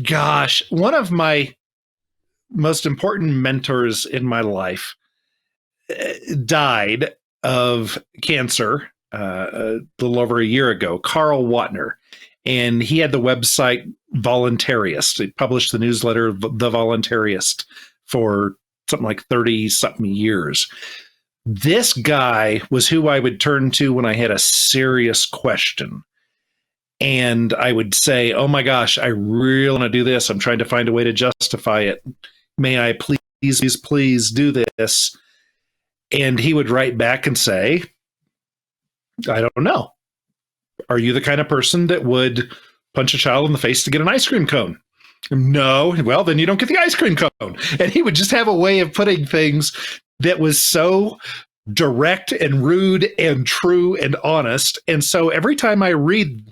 Gosh, one of my most important mentors in my life died of cancer a little over a year ago, Carl Watner. And he had the website Voluntarist. He published the newsletter, The Voluntarist, for something like 30 something years. This guy was who I would turn to when I had a serious question. And I would say, oh my gosh, I really want to do this. I'm trying to find a way to justify it. May I please do this? And he would write back and say, I don't know. Are you the kind of person that would punch a child in the face to get an ice cream cone? No. Well, then you don't get the ice cream cone. And he would just have a way of putting things that was so direct and rude and true and honest. And so every time I reread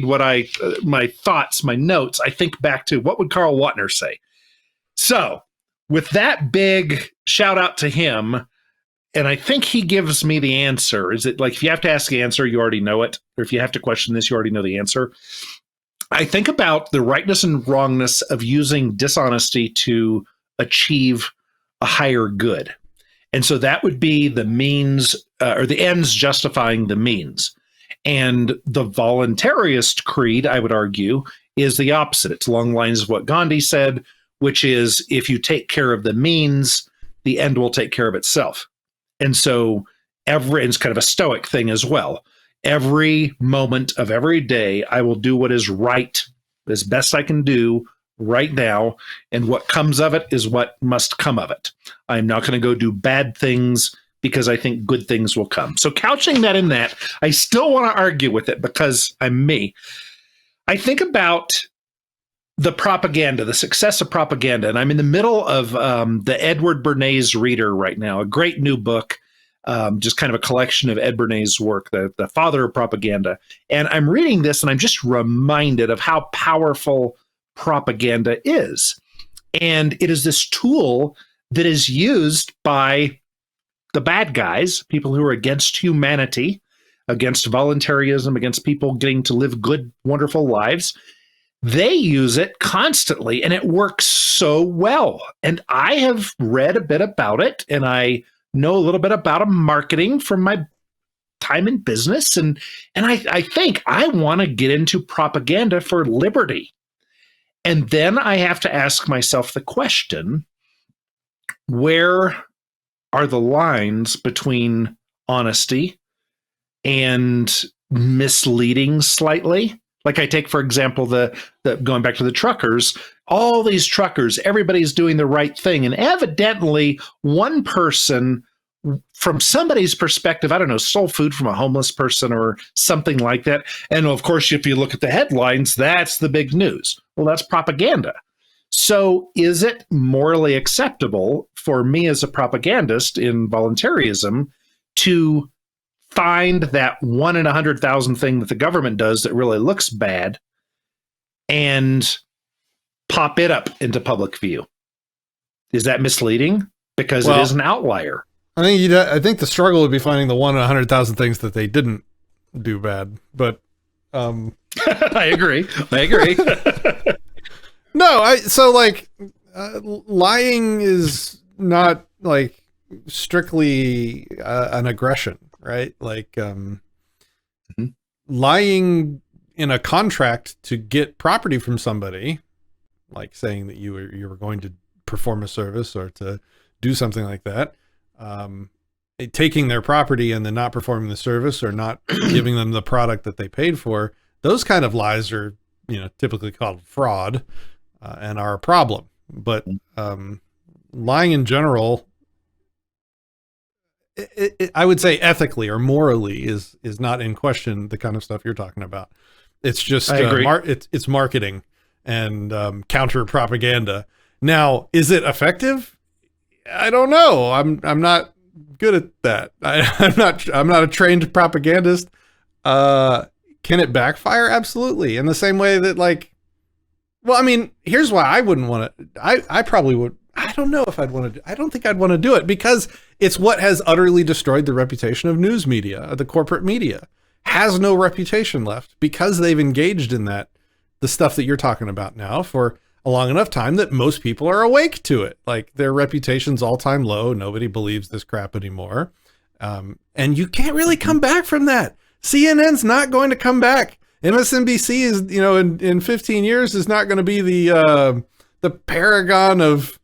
what my thoughts, my notes, I think back to what would Carl Watner say? So with that big shout out to him, and I think he gives me the answer. Is it like, if you have to ask the answer, you already know it? Or if you have to question this, you already know the answer? I think about the rightness and wrongness of using dishonesty to achieve a higher good. And so that would be the means or the ends justifying the means. And the voluntarist creed, I would argue, is the opposite. It's along the lines of what Gandhi said, which is if you take care of the means, the end will take care of itself. And so it's kind of a stoic thing as well. Every moment of every day, I will do what is right as best I can do right now. And what comes of it is what must come of it. I'm not going to go do bad things because I think good things will come. So couching that in that, I still want to argue with it because I'm me. I think about the propaganda, the success of propaganda. And I'm in the middle of the Edward Bernays Reader right now, a great new book, just kind of a collection of Ed Bernays' work, the father of propaganda. And I'm reading this and I'm just reminded of how powerful propaganda is. And it is this tool that is used by the bad guys, people who are against humanity, against voluntarism, against people getting to live good, wonderful lives. They use it constantly, and it works so well. And I have read a bit about it, and I know a little bit about marketing from my time in business. And I think I want to get into propaganda for liberty. And then I have to ask myself the question, where are the lines between honesty and misleading slightly? Like I take, for example, the going back to the truckers, all these truckers, everybody's doing the right thing. And evidently one person, from somebody's perspective, I don't know, stole food from a homeless person or something like that. And of course, if you look at the headlines, that's the big news. Well, that's propaganda. So is it morally acceptable for me as a propagandist in voluntarism to find that 1 in 100,000 thing that the government does that really looks bad and pop it up into public view? Is that misleading? Because it is an outlier. I think the struggle would be finding the 1 in 100,000 things that they didn't do bad. But I agree. No, lying is not like strictly an aggression, right? Like lying in a contract to get property from somebody, like saying that you were going to perform a service or to do something like that, taking their property and then not performing the service or not giving them the product that they paid for. Those kind of lies are, typically called fraud and are a problem. But lying in general, I would say ethically or morally is not in question, the kind of stuff you're talking about. It's just it's marketing and counter propaganda. Now, is it effective? I don't know. I'm not good at that. I'm not a trained propagandist. Can it backfire? Absolutely. In the same way that here's why I wouldn't want to. I probably would. I don't know if I'd want to. I don't think I'd want to do it because it's what has utterly destroyed the reputation of news media. The corporate media has no reputation left because they've engaged in that. the stuff that you're talking about now for a long enough time that most people are awake to it. Like their reputation's all-time low. Nobody believes this crap anymore. And you can't really come back from that. CNN's not going to come back. MSNBC is, in 15 years is not going to be the paragon of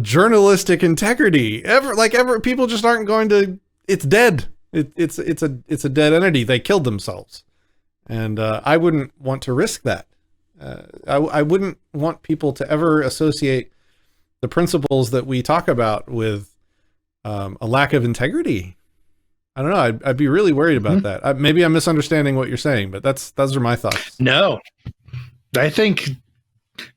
journalistic integrity ever. People just aren't going to. It's dead. It's a dead entity. They killed themselves, and I wouldn't want to risk that. I wouldn't want people to ever associate the principles that we talk about with a lack of integrity. I don't know. I'd be really worried about that. Maybe I'm misunderstanding what you're saying, but those are my thoughts. No, I think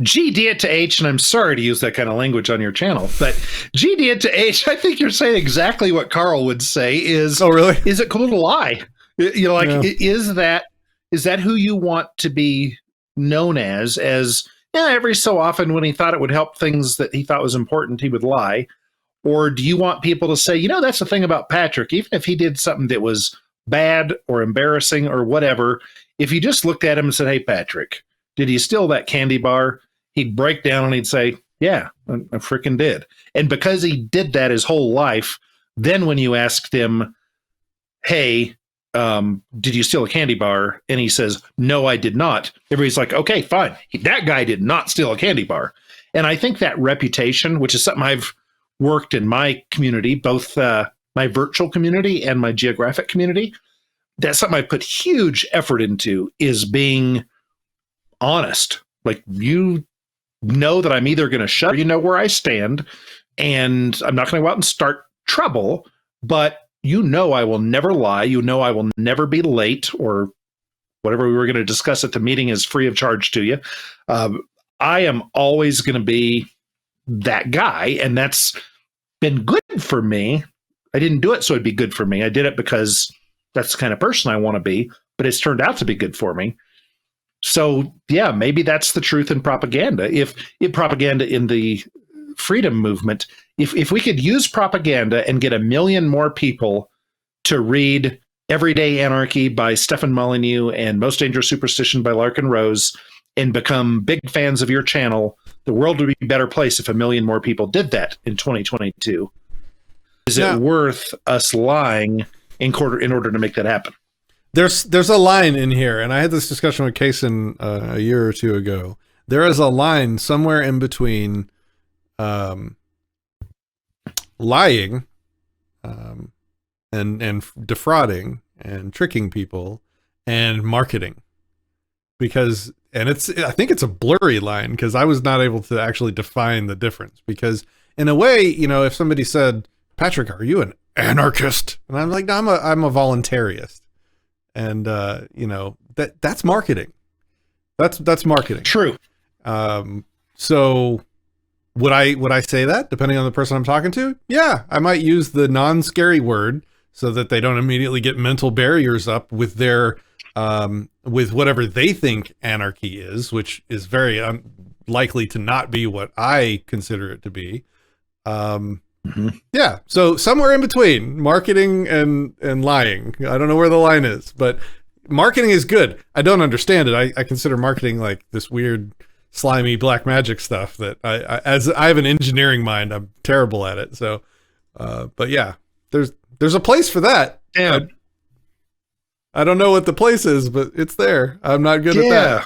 GD it to H, and I'm sorry to use that kind of language on your channel, but GD it to H, I think you're saying exactly what Carl would say is, oh, really? Is it cool to lie? Is that who you want to be known as every so often when he thought it would help things that he thought was important, he would lie? Or do you want people to say, that's the thing about Patrick, even if he did something that was bad or embarrassing or whatever, if you just looked at him and said, hey, Patrick, did he steal that candy bar? He'd break down and he'd say, yeah, I freaking did. And because he did that his whole life, then when you asked him, hey, did you steal a candy bar? And he says, no, I did not. Everybody's like, okay, fine. That guy did not steal a candy bar. And I think that reputation, which is something I've worked in my community, both my virtual community and my geographic community, that's something I put huge effort into, is being honest. Like, that I'm either going to shut, where I stand, and I'm not going to go out and start trouble, but I will never lie. I will never be late, or whatever we were going to discuss at the meeting is free of charge to you. I am always going to be that guy, and that's been good for me. I didn't do it so it'd be good for me. I did it because that's the kind of person I want to be, but it's turned out to be good for me. So yeah, maybe that's the truth in propaganda. If propaganda in the freedom movement, if we could use propaganda and get 1 million more people to read Everyday Anarchy by Stefan Molyneux and Most Dangerous Superstition by Larkin Rose and become big fans of your channel, the world would be a better place if 1 million more people did that in 2022. Is it worth us lying in order to make that happen? There's a line in here, and I had this discussion with Kaysen a year or two ago. There is a line somewhere in between lying and defrauding and tricking people and marketing, because I think it's a blurry line, because I was not able to actually define the difference. Because in a way, if somebody said, Patrick, are you an anarchist? And I'm like, no, I'm a voluntarist. And that's marketing. That's marketing. True. So would I say that, depending on the person I'm talking to? Yeah, I might use the non-scary word so that they don't immediately get mental barriers up with their with whatever they think anarchy is, which is very likely to not be what I consider it to be. Yeah, so somewhere in between marketing and lying. I don't know where the line is, but marketing is good. I don't understand it. I consider marketing like this weird, slimy black magic stuff that as I have an engineering mind, I'm terrible at it. So, but yeah, there's a place for that. Yeah. I don't know what the place is, but it's there. I'm not good at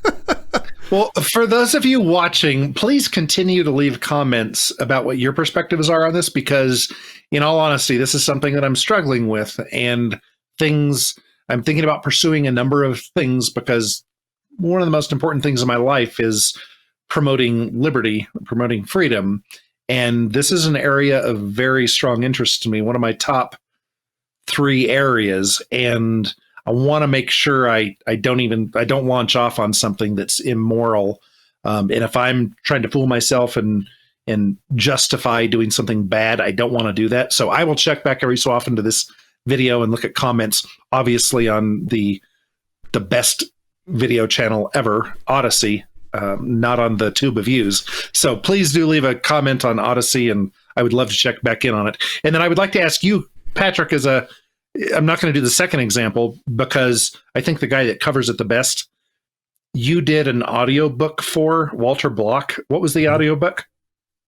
that. Well, for those of you watching, please continue to leave comments about what your perspectives are on this, because in all honesty, this is something that I'm struggling with, and I'm thinking about pursuing a number of things, because one of the most important things in my life is promoting liberty, promoting freedom. And this is an area of very strong interest to me, one of my top 3 areas. And I want to make sure I don't launch off on something that's immoral. And if I'm trying to fool myself and justify doing something bad, I don't want to do that. So I will check back every so often to this video and look at comments, obviously on the best video channel ever, Odysee, not on the tube of views. So please do leave a comment on Odysee, and I would love to check back in on it. And then I would like to ask you, Patrick, I'm not going to do the second example, because I think the guy that covers it the best, you did an audiobook for Walter Block. What was the audiobook?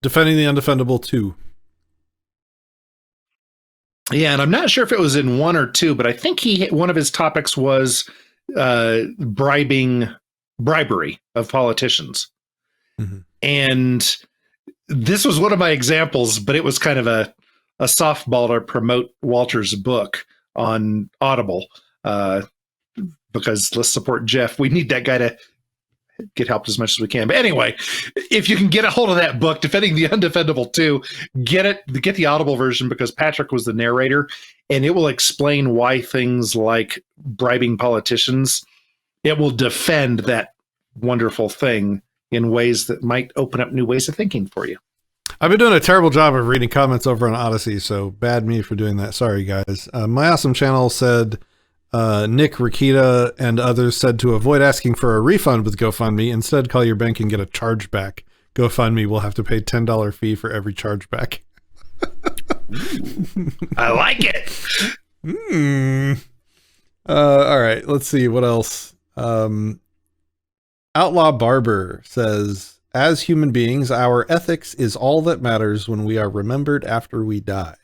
Defending the Undefendable 2. Yeah, and I'm not sure if it was in 1 or 2, but I think one of his topics was bribery of politicians. Mm-hmm. And this was one of my examples, but it was kind of a softball to promote Walter's book on Audible, because let's support Jeff. We need that guy to get helped as much as we can. But anyway, if you can get a hold of that book, Defending the Undefendable 2, get the Audible version, because Patrick was the narrator, and it will explain why things like bribing politicians, it will defend that wonderful thing in ways that might open up new ways of thinking for you. I've been doing a terrible job of reading comments over on Odysee, so bad me for doing that. Sorry, guys. My Awesome Channel said, Nick, Rakita, and others said to avoid asking for a refund with GoFundMe, instead call your bank and get a chargeback. GoFundMe will have to pay $10 fee for every chargeback. I like it. All right, let's see what else. Outlaw Barber says, as human beings, our ethics is all that matters when we are remembered after we die.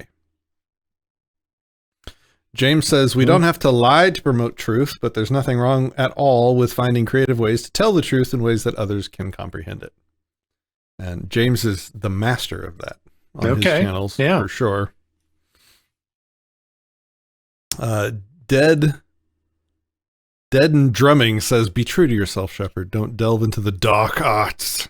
James says, we don't have to lie to promote truth, but there's nothing wrong at all with finding creative ways to tell the truth in ways that others can comprehend it. And James is the master of that on his channels, for sure. Dead and Drumming says, be true to yourself, Shepard. Don't delve into the dark arts.